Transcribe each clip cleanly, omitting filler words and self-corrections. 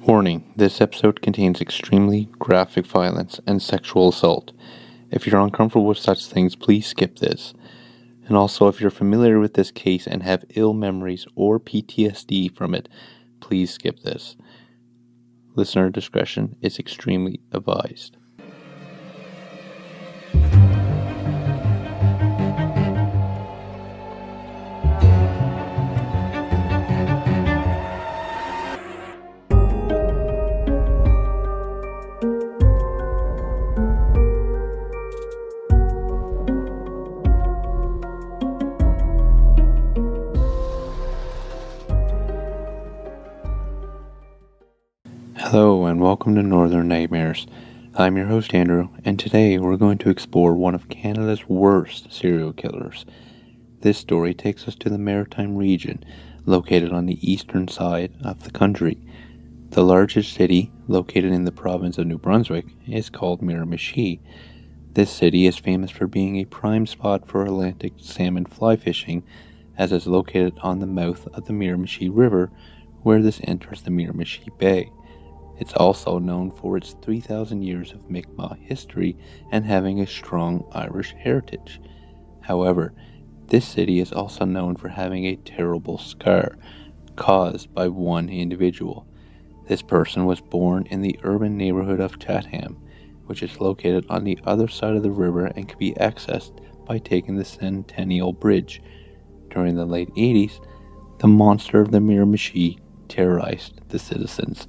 Warning, this episode contains extremely graphic violence and sexual assault. If you're uncomfortable with such things, please skip this. And also, if you're familiar with this case and have ill memories or PTSD from it, please skip this. Listener discretion is extremely advised. Hello and welcome to Northern Nightmares. I'm your host Andrew, and today we're going to explore one of Canada's worst serial killers. This story takes us to the Maritime region, located on the eastern side of the country. The largest city, located in the province of New Brunswick, is called Miramichi. This city is famous for being a prime spot for Atlantic salmon fly fishing, as it's located on the mouth of the Miramichi River, where this enters the Miramichi Bay. It's also known for its 3,000 years of Mi'kmaq history and having a strong Irish heritage. However, this city is also known for having a terrible scar caused by one individual. This person was born in the urban neighborhood of Chatham, which is located on the other side of the river and can be accessed by taking the Centennial Bridge. During the late 80s, the monster of the Miramichi terrorized the citizens.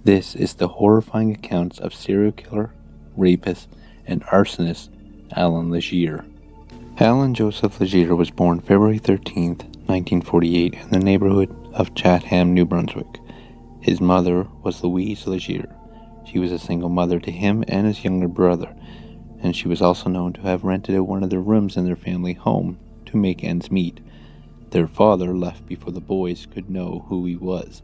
This is the horrifying accounts of serial killer, rapist, and arsonist Allen Legere. Allen Joseph Legere was born February 13, 1948 in the neighborhood of Chatham, New Brunswick. His mother was Louise Legere. She was a single mother to him and his younger brother, and she was also known to have rented out one of their rooms in their family home to make ends meet. Their father left before the boys could know who he was.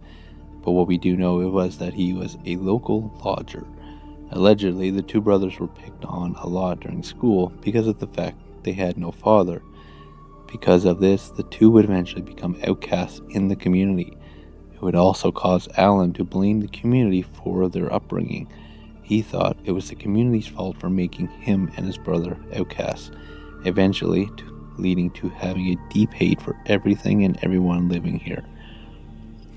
But what we do know was that he was a local lodger. Allegedly, the two brothers were picked on a lot during school because of the fact they had no father. Because of this, the two would eventually become outcasts in the community. It would also cause Allen to blame the community for their upbringing. He thought it was the community's fault for making him and his brother outcasts, eventually leading to having a deep hate for everything and everyone living here.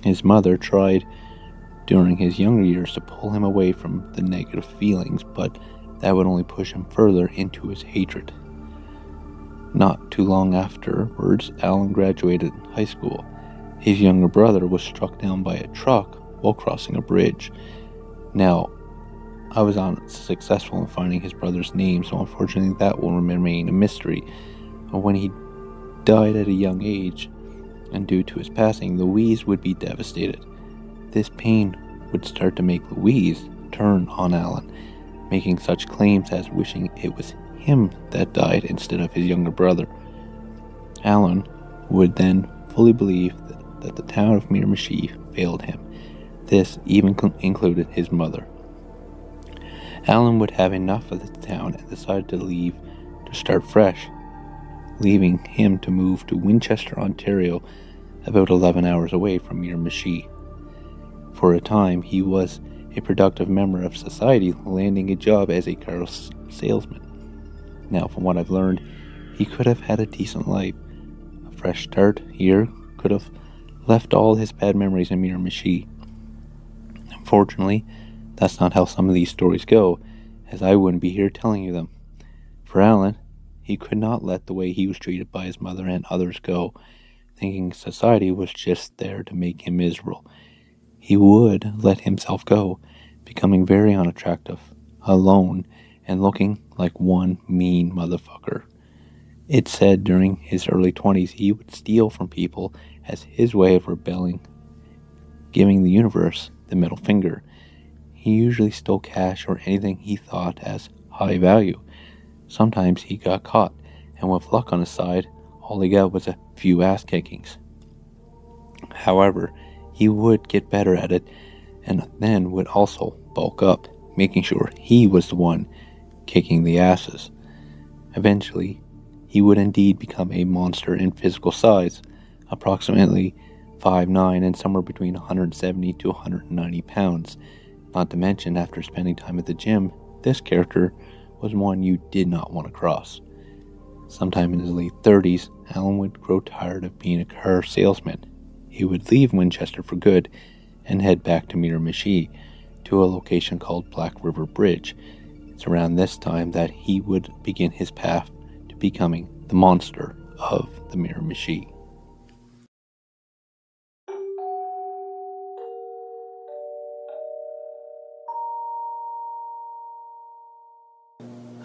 His mother tried during his younger years to pull him away from the negative feelings, but that would only push him further into his hatred. Not too long afterwards, Allen graduated high school. His younger brother was struck down by a truck while crossing a bridge. Now, I was unsuccessful in finding his brother's name, so unfortunately that will remain a mystery. But when he died at a young age, and due to his passing, Louise would be devastated. This pain would start to make Louise turn on Allen, making such claims as wishing it was him that died instead of his younger brother. Allen would then fully believe that the town of Miramichi failed him. This even included his mother. Allen would have enough of the town and decided to leave to start fresh, leaving him to move to Winchester, Ontario, about 11 hours away from Miramichi. For a time, he was a productive member of society, landing a job as a car salesman. Now, from what I've learned, he could have had a decent life. A fresh start here could have left all his bad memories in Miramichi. Unfortunately, that's not how some of these stories go, as I wouldn't be here telling you them. For Allen, he could not let the way he was treated by his mother and others go, thinking society was just there to make him miserable. He would let himself go, becoming very unattractive, alone, and looking like one mean motherfucker. It's said during his early 20s he would steal from people as his way of rebelling, giving the universe the middle finger. He usually stole cash or anything he thought as high value. Sometimes he got caught, and with luck on his side, all he got was a few ass kickings. However, he would get better at it, and then would also bulk up, making sure he was the one kicking the asses. Eventually, he would indeed become a monster in physical size, approximately 5'9", and somewhere between 170 to 190 pounds. Not to mention, after spending time at the gym, this character was one you did not want to cross. Sometime in his late 30s, Allen would grow tired of being a car salesman. He would leave Winchester for good and head back to Miramichi, to a location called Black River Bridge. It's around this time that he would begin his path to becoming the monster of the Miramichi.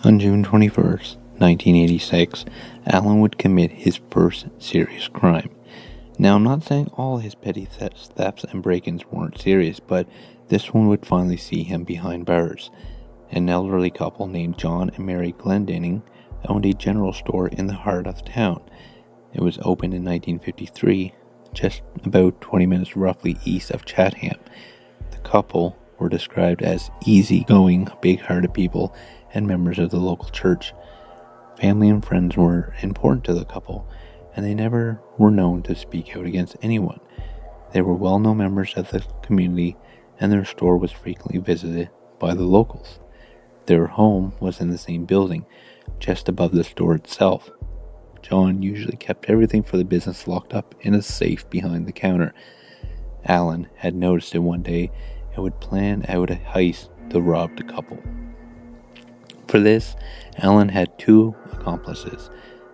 On June 21st, 1986, Allen would commit his first serious crime. Now, I'm not saying all his petty thefts and break-ins weren't serious, but this one would finally see him behind bars. An elderly couple named John and Mary Glendinning owned a general store in the heart of town. It was opened in 1953, just about 20 minutes roughly east of Chatham. The couple were described as easygoing, big-hearted people and members of the local church. Family and friends were important to the couple, and they never were known to speak out against anyone. They were well-known members of the community, and their store was frequently visited by the locals. Their home was in the same building, just above the store itself. John usually kept everything for the business locked up in a safe behind the counter. Allen had noticed it one day and would plan out a heist to rob the couple. For this, Allen had two accomplices,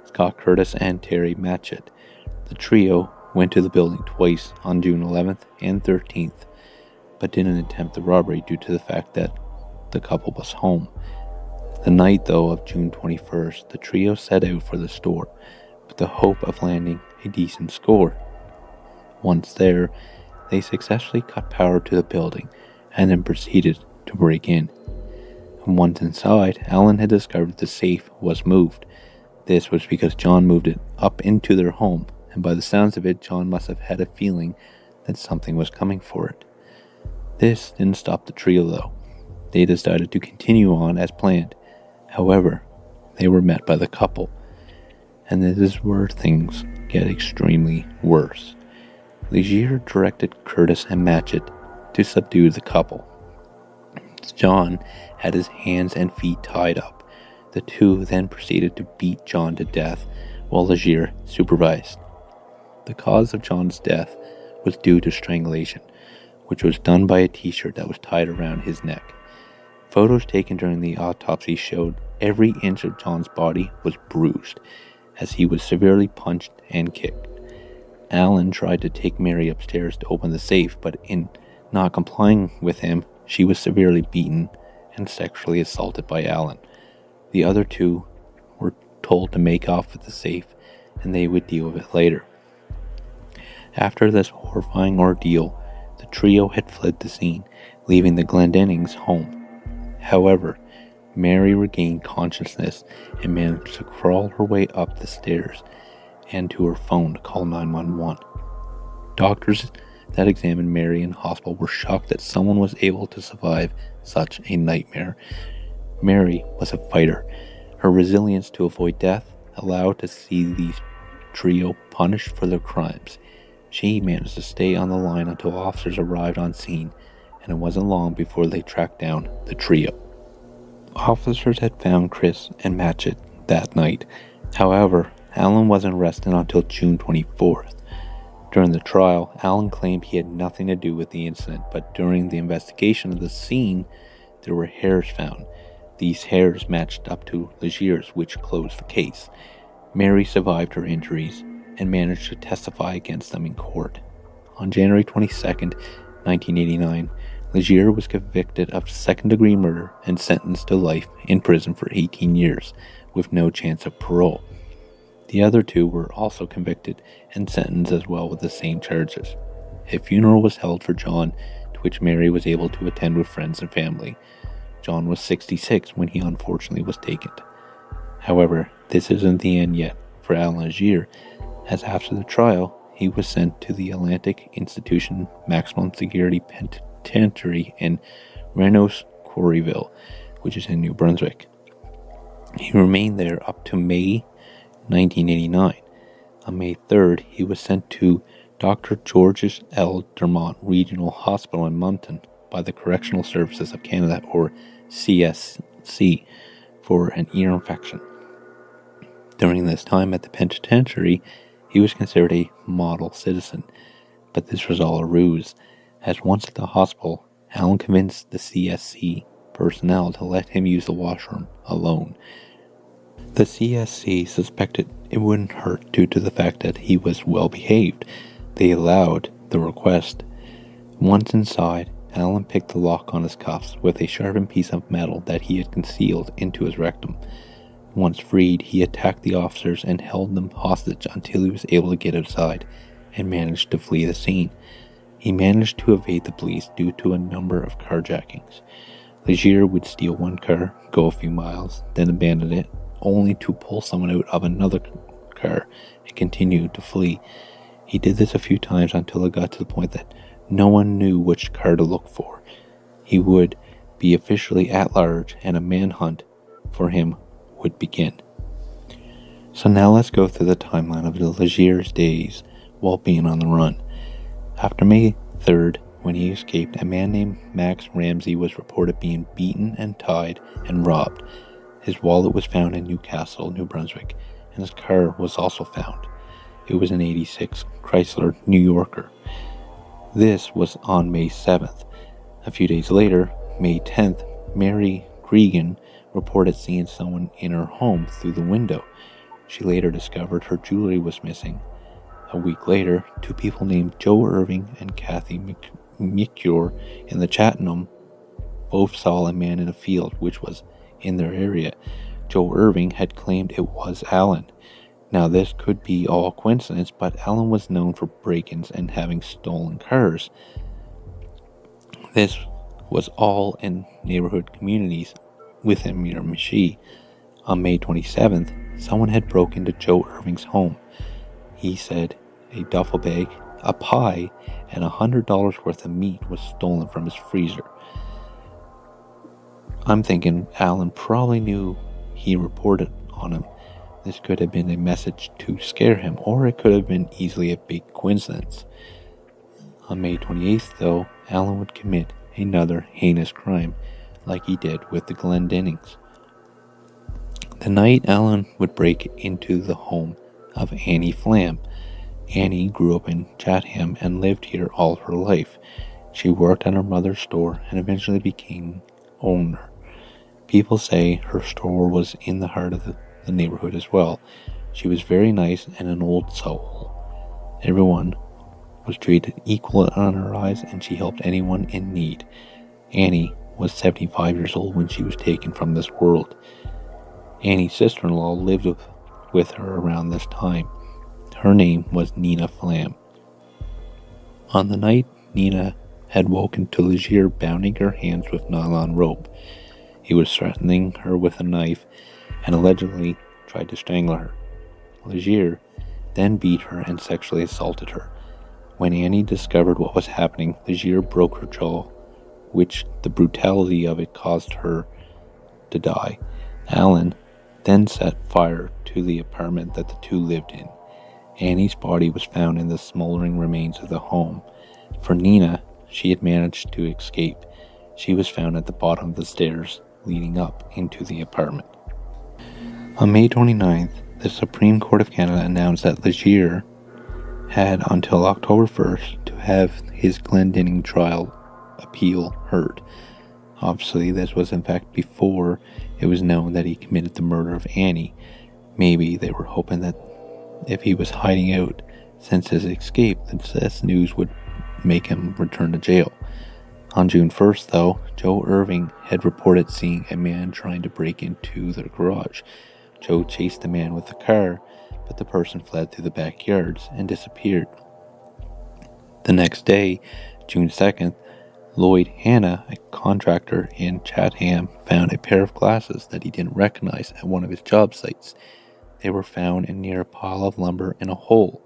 Scott Curtis and Terry Matchett. The trio went to the building twice on June 11th and 13th, but didn't attempt the robbery due to the fact that the couple was home. The night, though, of June 21st, the trio set out for the store with the hope of landing a decent score. Once there, they successfully cut power to the building and then proceeded to break in. Once inside, Allen had discovered the safe was moved. This was because John moved it up into their home, and by the sounds of it, John must have had a feeling that something was coming for it. This didn't stop the trio, though. They decided to continue on as planned. However, they were met by the couple, and this is where things get extremely worse. Legere directed Curtis and Matchett to subdue the couple. John had his hands and feet tied up. The two then proceeded to beat John to death while Legere supervised. The cause of John's death was due to strangulation, which was done by a t-shirt that was tied around his neck. Photos taken during the autopsy showed every inch of John's body was bruised, as he was severely punched and kicked. Allen tried to take Mary upstairs to open the safe, but in not complying with him, she was severely beaten and sexually assaulted by Allen. The other two were told to make off with the safe, and they would deal with it later. After this horrifying ordeal, the trio had fled the scene, leaving the Glendinnings' home. However, Mary regained consciousness and managed to crawl her way up the stairs and to her phone to call 911. Doctors that examined Mary in hospital were shocked that someone was able to survive such a nightmare. Mary was a fighter. Her resilience to avoid death allowed to see the trio punished for their crimes. She managed to stay on the line until officers arrived on scene, and it wasn't long before they tracked down the trio. Officers had found Chris and Matchett that night. However, Allen wasn't arrested until June 24th. During the trial, Allen claimed he had nothing to do with the incident, but during the investigation of the scene, there were hairs found. These hairs matched up to Legere's, which closed the case. Mary survived her injuries and managed to testify against them in court. On January 22nd, 1989, Legere was convicted of second-degree murder and sentenced to life in prison for 18 years, with no chance of parole. The other two were also convicted and sentenced as well with the same charges. A funeral was held for John, to which Mary was able to attend with friends and family. John was 66 when he unfortunately was taken. However, this isn't the end yet for Allen Legere, as after the trial, he was sent to the Atlantic Institution Maximum Security Penitentiary in Renos Quarryville, which is in New Brunswick. He remained there up to May 1989. On May 3rd, he was sent to Dr. George's L. Dermont Regional Hospital in Moncton by the Correctional Services of Canada, or CSC, for an ear infection. During this time at the penitentiary, he was considered a model citizen, but this was all a ruse, as once at the hospital, Allen convinced the CSC personnel to let him use the washroom alone. The CSC suspected it wouldn't hurt due to the fact that he was well behaved. They allowed the request. Once inside, Allen picked the lock on his cuffs with a sharpened piece of metal that he had concealed into his rectum. Once freed, he attacked the officers and held them hostage until he was able to get outside and managed to flee the scene. He managed to evade the police due to a number of carjackings. Legere would steal one car, go a few miles, then abandon it, only to pull someone out of another car and continue to flee. He did this a few times until it got to the point that no one knew which car to look for. He would be officially at large, and a manhunt for him would begin. So now let's go through the timeline of the Legere's days while being on the run. After May 3rd, when he escaped, a man named Max Ramsey was reported being beaten and tied and robbed. His wallet was found in Newcastle, New Brunswick, and his car was also found. It was an '86 Chrysler New Yorker. This was on May 7th. A few days later, May 10th, Mary Cregan reported seeing someone in her home through the window. She later discovered her jewelry was missing. A week later, two people named Joe Irving and Kathy McCure in the Chattanooga both saw a man in a field which was in their area. Joe Irving had claimed it was Allen. Now this could be all coincidence, but Allen was known for break-ins and having stolen cars. This was all in neighborhood communities within Miramichi. On May 27th, someone had broken into Joe Irving's home. He said a duffel bag, a pie, and $100 worth of meat was stolen from his freezer. I'm thinking Allen probably knew he reported on him. This could have been a message to scare him, or it could have been easily a big coincidence. On May 28th, though, Allen would commit another heinous crime, like he did with the Glendennings. The night Allen would break into the home of Annie Flam. Annie grew up in Chatham and lived here all her life. She worked at her mother's store and eventually became owner. People say her store was in the heart of the neighborhood as well. She was very nice and an old soul. Everyone was treated equal in her eyes, and she helped anyone in need. Annie was 75 years old when she was taken from this world. Annie's sister-in-law lived with her around this time. Her name was Nina Flam. On the night Nina had woken to Legere bounding her hands with nylon rope. He was threatening her with a knife and allegedly tried to strangle her. Legere then beat her and sexually assaulted her. When Annie discovered what was happening, Legere broke her jaw, which the brutality of it caused her to die. Allen then set fire to the apartment that the two lived in. Annie's body was found in the smoldering remains of the home. For Nina, she had managed to escape. She was found at the bottom of the stairs leading up into the apartment. On May 29th, the Supreme Court of Canada announced that Legere had until October 1st to have his Glendenning trial appeal heard. Obviously, this was in fact before it was known that he committed the murder of Annie. Maybe they were hoping that if he was hiding out since his escape, this news would make him return to jail. On June 1st, though, Joe Irving had reported seeing a man trying to break into their garage. Joe chased the man with the car, but the person fled through the backyards and disappeared. The next day, June 2nd, Lloyd Hanna, a contractor in Chatham, found a pair of glasses that he didn't recognize at one of his job sites. They were found near a pile of lumber in a hole.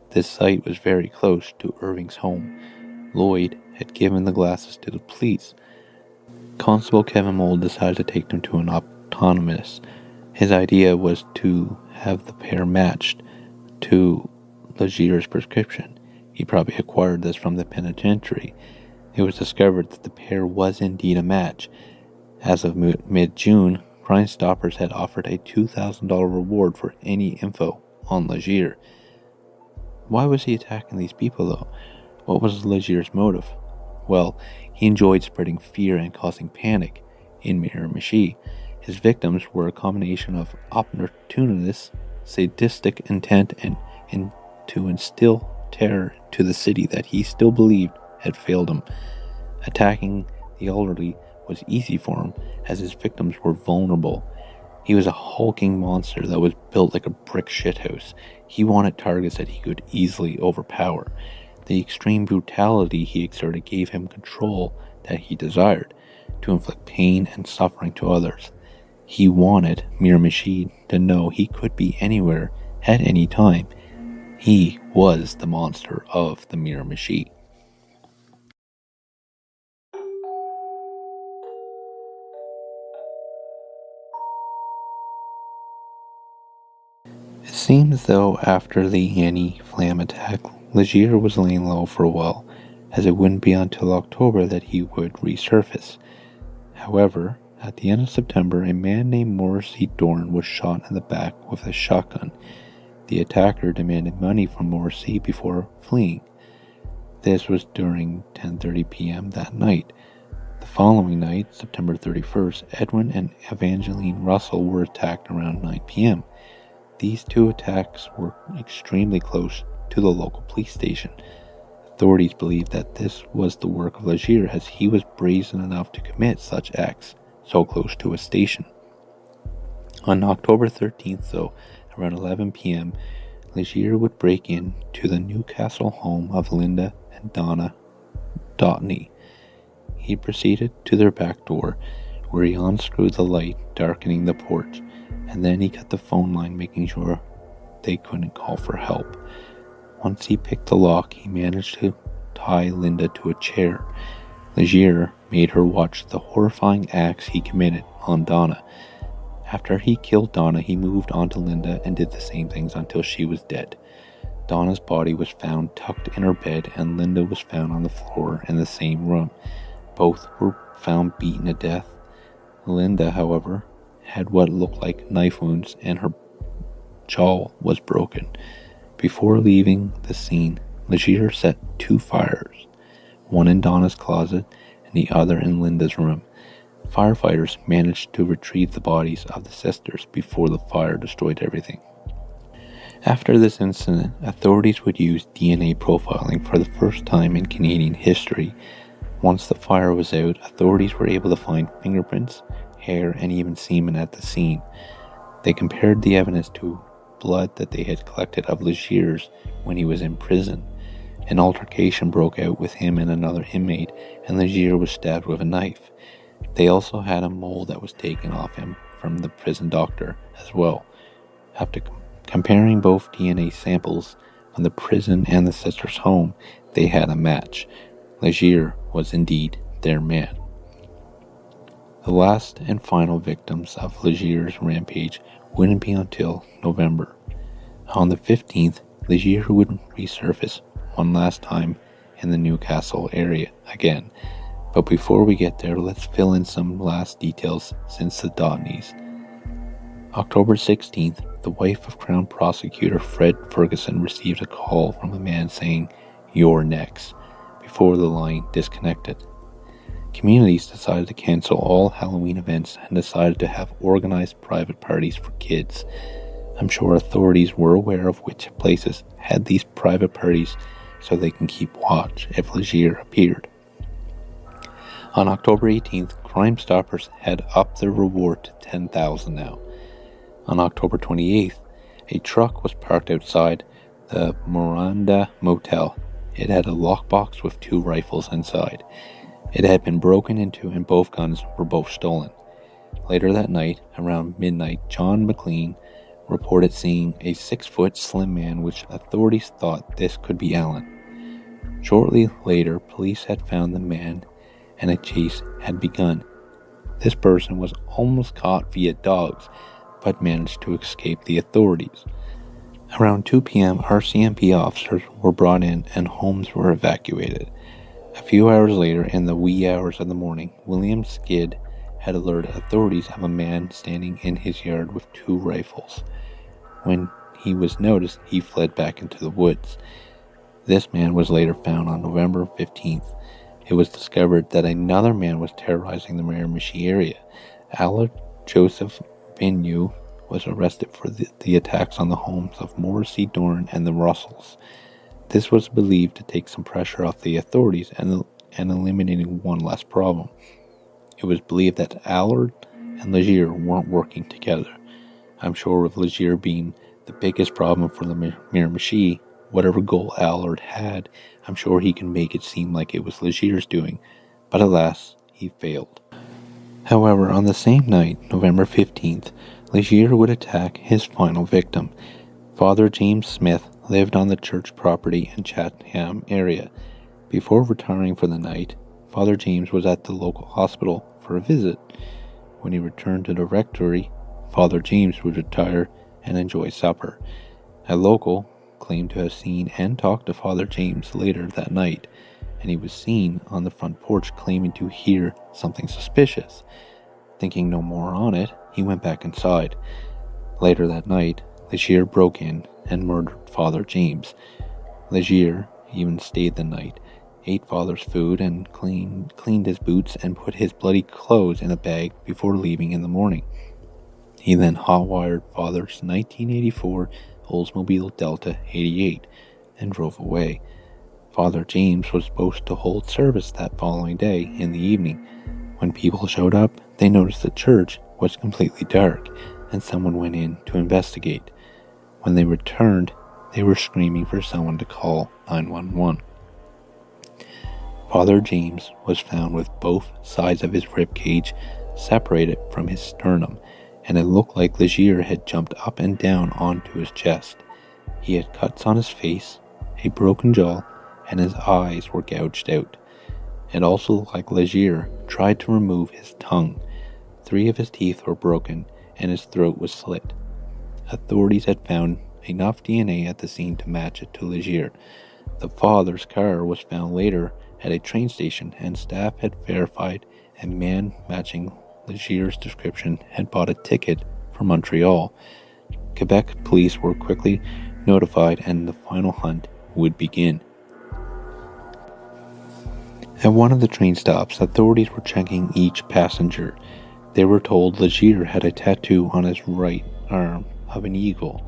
This site was very close to Irving's home. Lloyd had given the glasses to the police. Constable Kevin Mould decided to take them to an optometrist. His idea was to have the pair matched to Legere's prescription. He probably acquired this from the penitentiary. It was discovered that the pair was indeed a match. As of mid-June, Crime Stoppers had offered a $2,000 reward for any info on Legere. Why was he attacking these people, though? What was Legere's motive? Well, he enjoyed spreading fear and causing panic. In Miramichi, his victims were a combination of opportunist, sadistic intent and to instill terror to the city that he still believed had failed him. Attacking the elderly was easy for him, as his victims were vulnerable. He was a hulking monster that was built like a brick shithouse. He wanted targets that he could easily overpower. The extreme brutality he exerted gave him control that he desired, to inflict pain and suffering to others. He wanted Miramichi to know he could be anywhere at any time. He was the monster of the Miramichi. It seems though after the Annie Flam attack, Legere was laying low for a while, as it wouldn't be until October that he would resurface. However, at the end of September, a man named Morrissey Dorn was shot in the back with a shotgun. The attacker demanded money from Morrissey before fleeing. This was during 10:30 p.m. that night. The following night, September 31st, Edwin and Evangeline Russell were attacked around 9 p.m. These two attacks were extremely close to the local police station. Authorities believed that this was the work of Legere, as he was brazen enough to commit such acts so close to a station. On October 13th, though, around 11 p.m., Legere would break in to the Newcastle home of Linda and Donna Dotney. He proceeded to their back door, where he unscrewed the light, darkening the porch, and then he cut the phone line, making sure they couldn't call for help. Once he picked the lock, he managed to tie Linda to a chair. Legere made her watch the horrifying acts he committed on Donna. After he killed Donna, he moved on to Linda and did the same things until she was dead. Donna's body was found tucked in her bed, and Linda was found on the floor in the same room. Both were found beaten to death. Linda, however, had what looked like knife wounds, and her jaw was broken. Before leaving the scene, Legere set two fires, one in Donna's closet and the other in Linda's room. Firefighters managed to retrieve the bodies of the sisters before the fire destroyed everything. After this incident, authorities would use DNA profiling for the first time in Canadian history. Once the fire was out, authorities were able to find fingerprints, hair, and even semen at the scene. They compared the evidence to blood that they had collected of Legere's when he was in prison. An altercation broke out with him and another inmate, and Legere was stabbed with a knife. They also had a mole that was taken off him from the prison doctor as well. After comparing both DNA samples from the prison and the sister's home, they had a match. Legere was indeed their man. The last and final victims of Legere's rampage wouldn't be until November. On the 15th, Legere would resurface one last time in the Newcastle area again. But before we get there, let's fill in some last details since the Dotneys. October 16th, the wife of Crown Prosecutor Fred Ferguson received a call from a man saying, "You're next," before the line disconnected. Communities decided to cancel all Halloween events and decided to have organized private parties for kids. I'm sure authorities were aware of which places had these private parties so they can keep watch if Legere appeared. On October 18th, Crime Stoppers had upped their reward to $10,000 now. On October 28th, a truck was parked outside the Miranda Motel. It had a lockbox with two rifles inside. It had been broken into and both guns were both stolen. Later that night, around midnight, John McLean reported seeing a 6-foot slim man, which authorities thought this could be Allen. Shortly later, police had found the man and a chase had begun. This person was almost caught via dogs, but managed to escape the authorities. Around 2 p.m., RCMP officers were brought in and homes were evacuated. A few hours later, in the wee hours of the morning, William Skid had alerted authorities of a man standing in his yard with 2 rifles. When he was noticed, he fled back into the woods. This man was later found on November 15th. It was discovered that another man was terrorizing the Miramichi area. Allen Joseph Binu was arrested for the attacks on the homes of Morrissey Dorn and the Russells. This was believed to take some pressure off the authorities and eliminating one less problem. It was believed that Allen and Legere weren't working together. I'm sure with Legere being the biggest problem for the Miramichi, whatever goal Allen had, I'm sure he can make it seem like it was Legere's doing, but alas, he failed. However, on the same night, November 15th, Legere would attack his final victim. Father James Smith lived on the church property in Chatham area. Before retiring for the night, Father James was at the local hospital for a visit. When he returned to the rectory, Father James would retire and enjoy supper. A local claimed to have seen and talked to Father James later that night, and he was seen on the front porch claiming to hear something suspicious. Thinking no more on it, he went back inside. Later that night, Legere broke in and murdered Father James. Legere even stayed the night, ate Father's food, and cleaned his boots and put his bloody clothes in a bag before leaving in the morning. He then hot-wired Father's 1984 Oldsmobile Delta 88 and drove away. Father James was supposed to hold service that following day in the evening. When people showed up, they noticed the church was completely dark, and someone went in to investigate. When they returned, they were screaming for someone to call 911. Father James was found with both sides of his rib cage separated from his sternum, and it looked like Legere had jumped up and down onto his chest. He had cuts on his face, a broken jaw, and his eyes were gouged out. It also looked like Legere tried to remove his tongue. 3 of his teeth were broken, and his throat was slit. Authorities had found enough DNA at the scene to match it to Legere. The father's car was found later at a train station, and staff had verified a man matching Legere's description had bought a ticket for Montreal. Quebec police were quickly notified, and the final hunt would begin. At one of the train stops, authorities were checking each passenger. They were told Legere had a tattoo on his right arm of an eagle.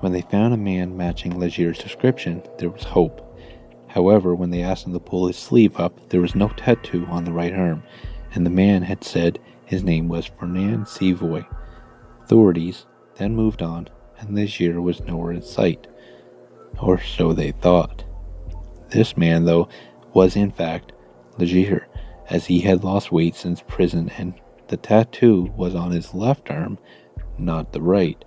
When they found a man matching Legere's description, there was hope. However, when they asked him to pull his sleeve up, there was no tattoo on the right arm, and the man had said his name was Fernand Savoy. Authorities then moved on, and Legere was nowhere in sight. Or so they thought. This man, though, was in fact Legere, as he had lost weight since prison, and the tattoo was on his left arm, not the right.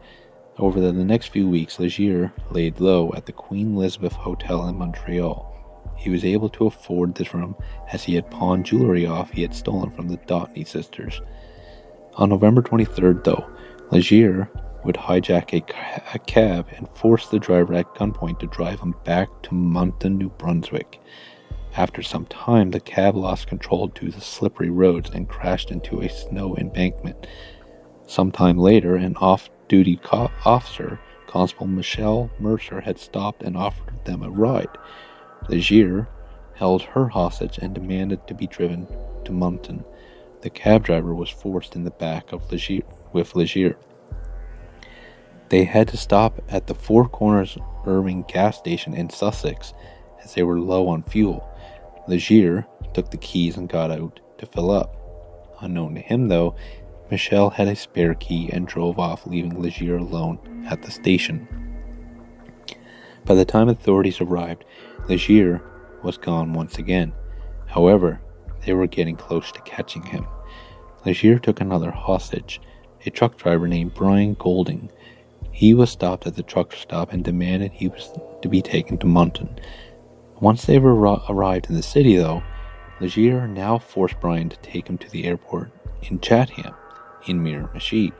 Over the next few weeks, Legere laid low at the Queen Elizabeth Hotel in Montreal. He was able to afford this room as he had pawned jewelry off he had stolen from the Dotney sisters. On November 23rd, though, Legere would hijack a cab and force the driver at gunpoint to drive him back to Moncton, New Brunswick. After some time, the cab lost control due to slippery roads and crashed into a snow embankment. Sometime later, an off-duty officer, Constable Michelle Mercer, had stopped and offered them a ride. Legere held her hostage and demanded to be driven to Moncton. The cab driver was forced in the back of Legere. They had to stop at the Four Corners Irving gas station in Sussex as they were low on fuel. Legere took the keys and got out to fill up. Unknown to him, though, Michelle had a spare key and drove off, leaving Legere alone at the station. By the time authorities arrived, Legere was gone once again. However, they were getting close to catching him. Legere took another hostage, a truck driver named Brian Golding. He was stopped at the truck stop and demanded he was to be taken to Moncton. Once they arrived in the city, though, Legere now forced Brian to take him to the airport in Chatham, in Miramichi.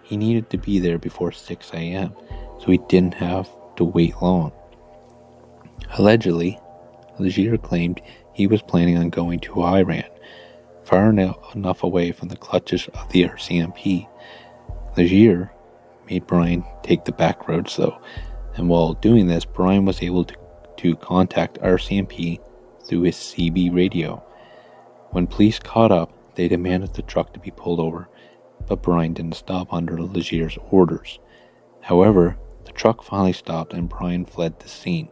He needed to be there before 6 a.m., so he didn't have to wait long. Allegedly, Legere claimed he was planning on going to Iran, far enough away from the clutches of the RCMP. Legere made Brian take the back roads though, and while doing this, Brian was able to contact RCMP through his CB radio. When police caught up, they demanded the truck to be pulled over, but Brian didn't stop under Legere's orders. However, the truck finally stopped and Brian fled the scene.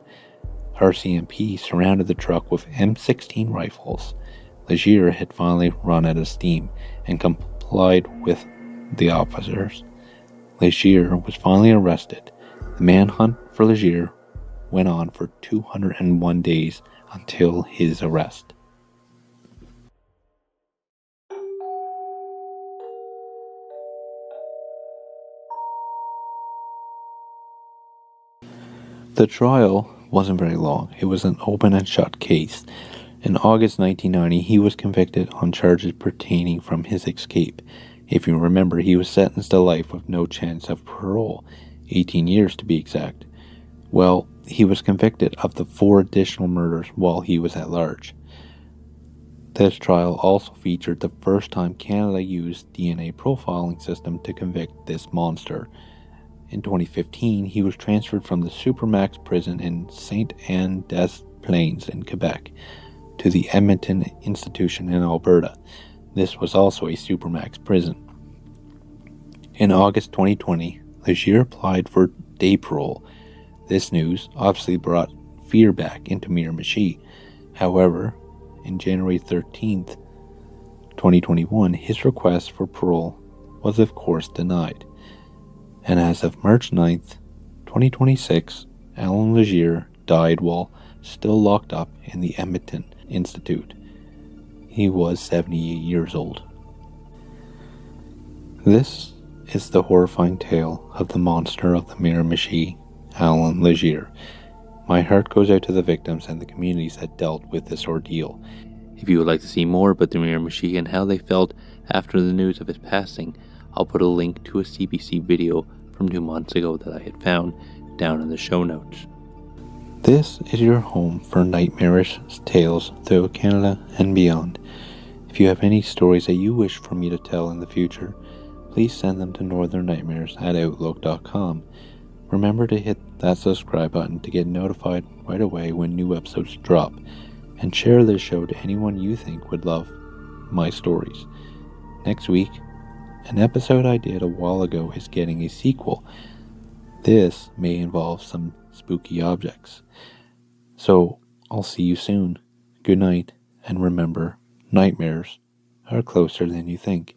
RCMP surrounded the truck with M16 rifles. Legere had finally run out of steam and complied with the officers. Legere was finally arrested. The manhunt for Legere went on for 201 days until his arrest. The trial wasn't very long. It was an open and shut case. In August 1990, he was convicted on charges pertaining from his escape. If you remember, he was sentenced to life with no chance of parole, 18 years to be exact. Well, he was convicted of the 4 additional murders while he was at large. This trial also featured the first time Canada used DNA profiling system to convict this monster. In 2015, he was transferred from the Supermax prison in Saint-Anne-des-Plaines in Quebec to the Edmonton Institution in Alberta. This was also a Supermax prison. In August 2020, Legere applied for day parole. This news obviously brought fear back into Miramichi. However, in January 13th, 2021, his request for parole was of course denied. And as of March 9th, 2026, Allen Legere died while still locked up in the Edmonton Institute. He was 78 years old. This is the horrifying tale of the monster of the Miramichi, Allen Legere. My heart goes out to the victims and the communities that dealt with this ordeal. If you would like to see more about the Miramichi and how they felt after the news of his passing, I'll put a link to a CBC video from 2 months ago that I had found down in the show notes. This is your home for nightmarish tales throughout Canada and beyond. If you have any stories that you wish for me to tell in the future, please send them to northernnightmares@outlook.com. Remember to hit that subscribe button to get notified right away when new episodes drop, and share this show to anyone you think would love my stories. Next week, an episode I did a while ago is getting a sequel. This may involve some spooky objects. So, I'll see you soon. Good night, and remember, nightmares are closer than you think.